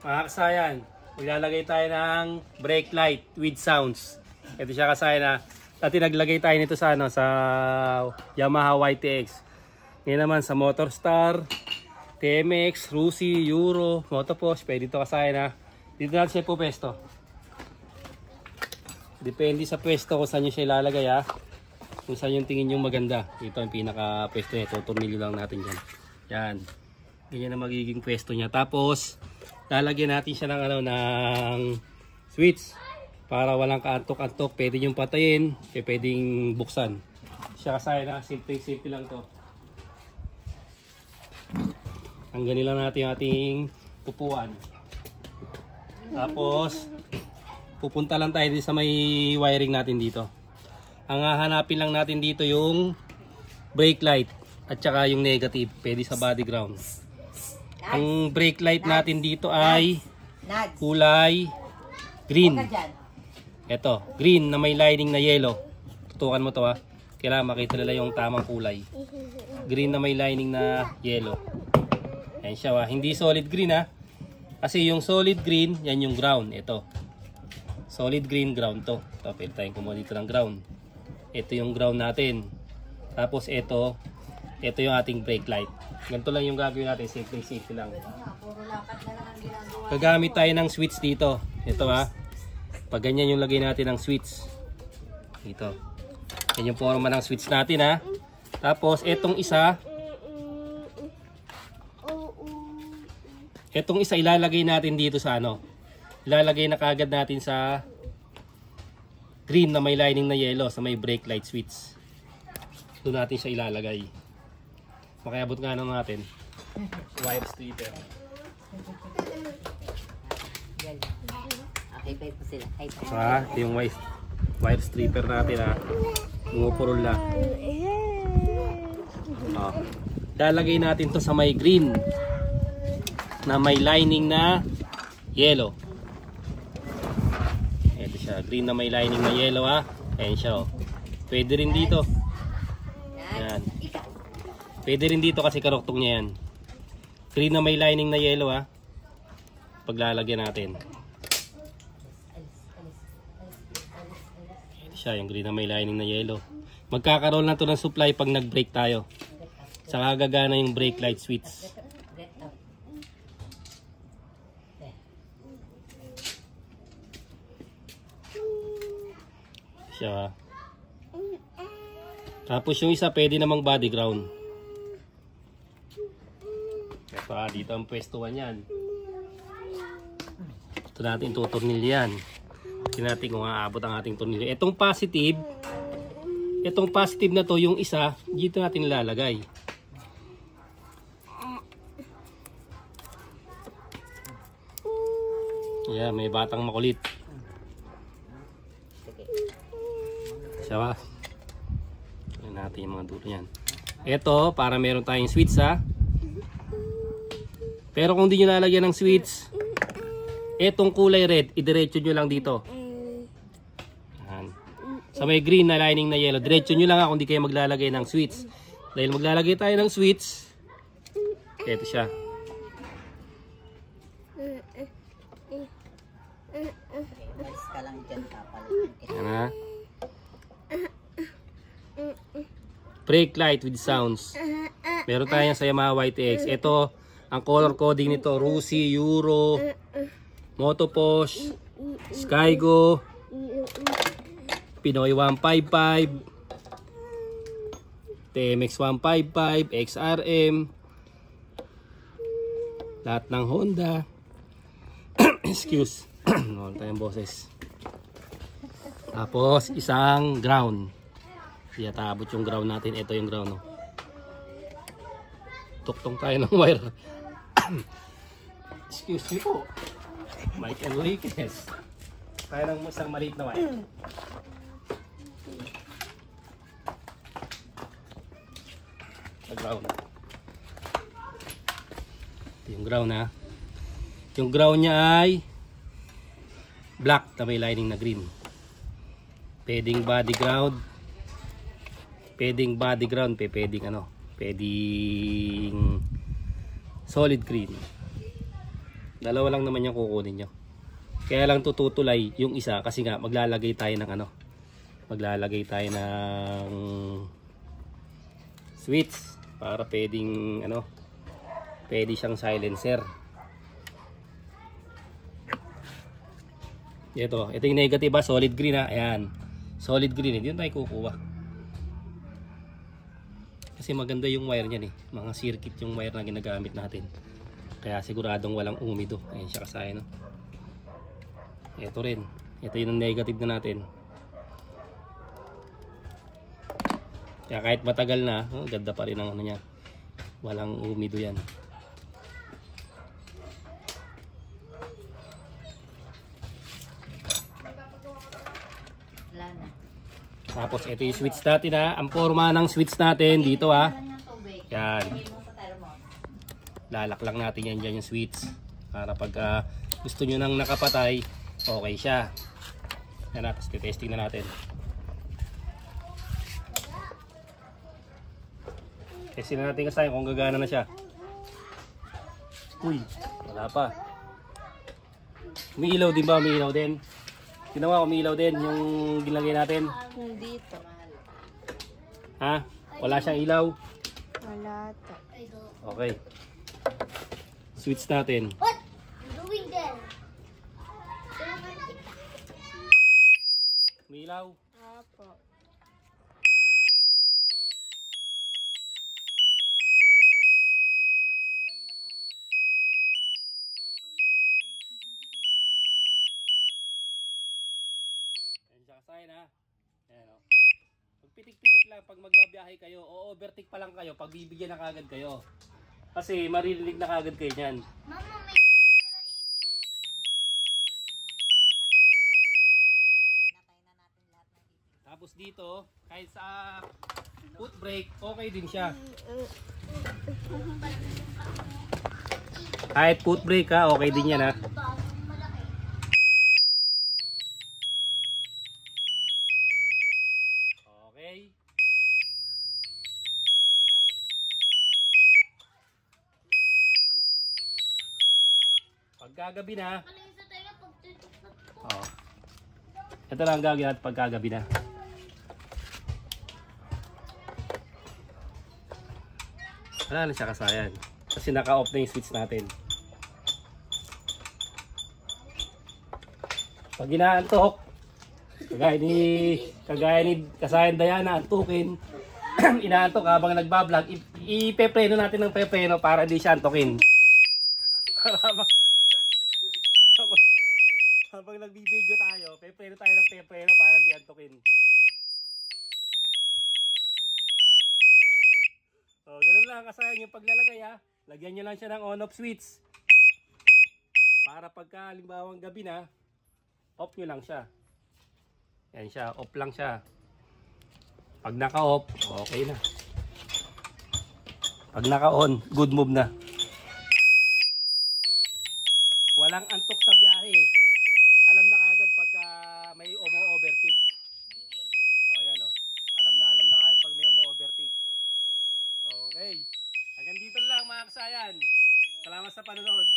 Mga kasayan, maglalagay tayo ng brake light with sounds. Ito siya kasayan na dati naglagay tayo nito sa, sa Yamaha YTX. Ngayon naman sa Motorstar, TMX, Rusi, Euro, Motoposh. Pwede ito kasayan na. Dito natin siya po pwesto. Depende sa pwesto kung saan nyo siya ilalagay ha. Kung saan yung tingin yung maganda. Ito ang pinaka pwesto niya. Tutornilyo lang natin dyan. Yan. Ganyan na magiging pwesto niya. Tapos, lalagyan natin siya ng, ng switch. Para walang kaantok-antok. Pwede yung patayin. Pwedeng buksan. Siya kasaya na. Simple lang to. Hangganin lang natin yung ating upuan. Tapos, pupunta lang tayo sa may wiring natin dito. Ang hahanapin lang natin dito yung brake light at saka yung negative. Pwede sa body ground. Ang brake light natin dito ay kulay green. Ito, green na may lining na yellow. Tutukan mo to ha. Kailangan makita nila yung tamang kulay. Green na may lining na yellow. Ayan siya ha. Hindi solid green ha. Kasi yung solid green, yan yung ground. Ito. Solid green ground to. Ito, pwede tayong kumuha dito ng ground. Ito yung ground natin. Tapos ito yung ating brake light. Ganito lang yung gagawin natin. Simple lang. Gagamit tayo ng switch dito. Ito ha. Pag ganyan yung lagay natin ng switch. Dito. Yan yung forma ng switch natin ha. Tapos itong isa. Itong isa ilalagay natin dito sa ano. Ilalagay na kagad natin sa green na may lining na yellow sa may brake light switch. Doon natin siya ilalagay. Makiabot nga naman natin. Wire stripper. Okay, pa ito sila. Ito yung wire stripper natin ha. Umupurol na. Ilalagay natin to sa may green na may lining na yellow. Ito siya, green na may lining na yellow ha. Ayan siya oh. Pwede rin dito. Ayan. Pwede rin dito kasi karoktong niya yan. Green na may lining na yellow ha. Paglalagyan natin. Ito siya, yung green na may lining na yellow. Magkakaroon na to ng supply pag nag-brake tayo. Saka gagana yung brake light switch. Siya. Tapos yung isa pwede namang body ground. Ito dito ang pwestuhan yan. Ito natin tutornilyo yan. Tingnan natin kung aabot ang ating tornilyo. Itong positive na to, yung isa, dito natin ilalagay. Yeah, may batang makulit. Siya. Tingnan natin yung mga dulo yan. Ito, para meron tayong switch ha. Pero kung di nyo lalagyan ng switch, etong kulay red, idiretso nyo lang dito. Yan. Sa may green na lining na yellow, diretso nyo lang ha kung di kayo maglalagay ng switch. Dahil maglalagay tayo ng switch, ito siya. Yan ha. Brake light with sounds. Meron tayong sa Yamaha YTX. Ito, ang color coding nito, Rusi, Euro, Motoposh, Skygo, Pinoy 155, TMX 155, XRM, lahat ng Honda. Excuse. Wala tayong boses. Tapos, isang ground. Kaya tabot yung ground natin. Ito yung ground. No? Tuktong tayo ng wire. Excuse me po. Mike Enriquez. Tayo ng isang maliit na wire. Sa ground. Ito yung ground ha. Yung ground niya ay black na may lining na green. Pwedeng body ground. Pwedeng body ground, pwedeng ano, pwedeng solid green. Dalawa lang naman yung kukunin nyo. Kaya lang tututulay yung isa kasi nga maglalagay tayo ng ano. Maglalagay tayo ng switch para pwedeng ano, pwede siyang silencer. Ito yung negative ha, solid green ha. Ayan. Solid green, hindi yun tayo kukuha. Kasi maganda yung wire niyan eh. Mga circuit yung wire na ginagamit natin. Kaya siguradong walang umido. Ayan siya kasaya no. Ito rin. Ito yung negative na natin. Kaya kahit matagal na, ganda pa rin ang ano niya. Walang umido yan. Tapos ito yung switch natin ha. Ang forma ng switch natin dito ha. Yan. Lalak lang natin yan dyan yung switch. Para pag gusto nyo nang nakapatay, okay siya. Yan ha. Tapos testing na natin. Testing na natin kasi kung gagana na siya. Uy, wala pa. Umiilaw din ba? Umiilaw din. Ginawa, umiilaw din yung ginlagay natin. Dito. Ha? Wala siyang ilaw? Wala to. Okay. Switch natin. What? I'm doing that. Umiilaw. Apo. Sign ha. Ayan o. Pagpitik-pitik lang pag magbabiyahe kayo o overtake pa lang kayo pag bibigyan na kagad kayo. Kasi maririnig na kagad kayo dyan. Mama, may kagat sila ipin. Tapos dito, kahit sa foot brake, okay din siya. Kahit foot brake ha, okay din yan ha. Okay. Pagkagabi na. Oh. Ito lang ang gagawin natin pagkagabi na. Wala na siya kasayan. Kasi naka-off na yung switch natin. Pag inaantok, kagaya ni kasayan Diana, antukin, inaantok habang nagbablog, ipepreno natin ng pepreno para di siya antukin. habang nagbibideo tayo, pepreno tayo ng pepreno para di antukin. So, ganun lang kasayan yung paglalagay ha. Lagyan nyo lang siya ng on-off switch. Para pagka halimbawang gabi na, off nyo lang siya. Yan siya, off lang siya. Pag naka-off, okay na. Pag naka-on, good move na. Walang antok sa biyahe. Alam na kagad pagka may umo-overtake. O yan o. Alam na kagad pag may umo-overtake. Okay. Hanggang dito lang mga kasayan. Salamat sa panonood.